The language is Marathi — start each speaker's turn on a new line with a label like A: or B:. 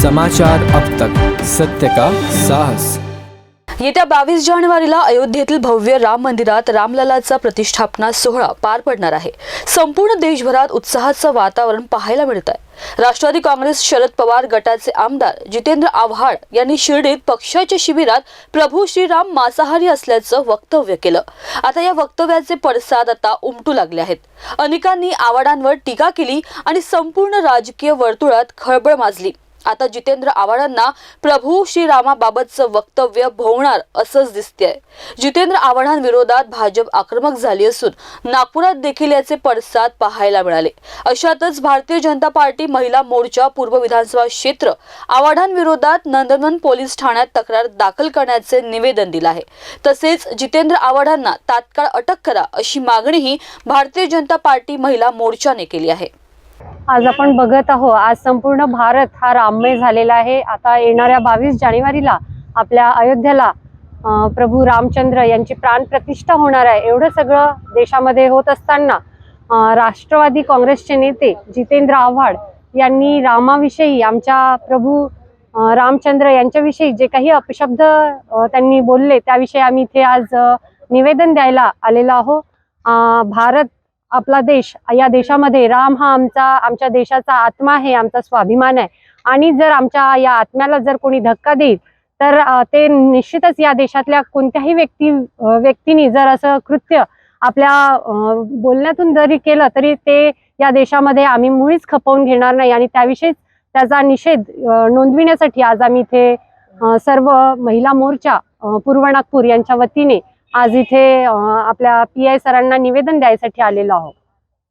A: समाचार अब तक, सत्य का साहस।
B: येत्या 22 जानेवारीला अयोध्येतील भव्य राम मंदिरात रामललाचा प्रतिष्ठापना सोहळा पार पडणार आहे। संपूर्ण देशभरात उत्साहाचं वातावरण पाहायला मिळत आहे। राष्ट्रवादी काँग्रेस शरद पवार गटाचे आमदार जितेंद्र आव्हाड यांनी शिर्डीत पक्षाच्या शिबिरात प्रभू श्रीराम मांसाहारी असल्याचं वक्तव्य केलं। आता या वक्तव्याचे पडसाद आता उमटू लागले आहेत। अनेकांनी आव्हाडांवर टीका केली आणि संपूर्ण राजकीय वर्तुळात खळबळ माजली। आता जितेंद्र आव्हाडांना प्रभू श्रीरामाबाबतचं वक्तव्य भोवणार असंच दिसतंय। जितेंद्र आव्हाडांविरोधात भाजप आक्रमक झाली असून नागपुरात देखील याचे पडसाद पाहायला मिळाले। अशातच भारतीय जनता पार्टी महिला मोर्चा पूर्व विधानसभा क्षेत्र आव्हाडांविरोधात नंदनवन पोलीस ठाण्यात तक्रार दाखल करण्याचे निवेदन दिले आहे। तसेच जितेंद्र आव्हाडांना तात्काळ अटक करा अशी मागणीही भारतीय जनता पार्टी महिला मोर्चाने केली आहे।
C: आज आपण बघत आहोत, आज संपूर्ण भारत हा राममय झालेला आहे। आता येणाऱ्या 22 जानेवारीला आपल्या अयोध्येला प्रभू रामचंद्र यांची प्राणप्रतिष्ठा होणार आहे। एवढं सगळं देशामध्ये होत असताना राष्ट्रवादी काँग्रेसचे नेते जितेंद्र आव्हाड यांनी रामाविषयी, आमच्या प्रभू रामचंद्र यांच्याविषयी जे काही अपशब्द त्यांनी बोलले त्याविषयी आम्ही इथे आज निवेदन द्यायला आलेलो आहोत। भारत आपला देश, या देशामध्ये राम हा आमच्या देशाचा आत्मा आहे, आमचा स्वाभिमान आहे। आणि जर आमच्या या आत्म्याला जर कोणी धक्का देईल तर ते निश्चितच या देशातल्या कोणत्याही व्यक्तीने जर असं कृत्य आपल्या बोलण्यातून जरी केलं तरी ते या देशामध्ये आम्ही मुळीच खपवून घेणार नाही। आणि त्याविषयीच त्याचा निषेध नोंदविण्यासाठी आज आम्ही इथे सर्व महिला मोर्चा पूर्व नागपूर यांच्या वतीने आज इथे आपल्या PI सरांना निवेदन द्यायसाठी आलेलो आहोत।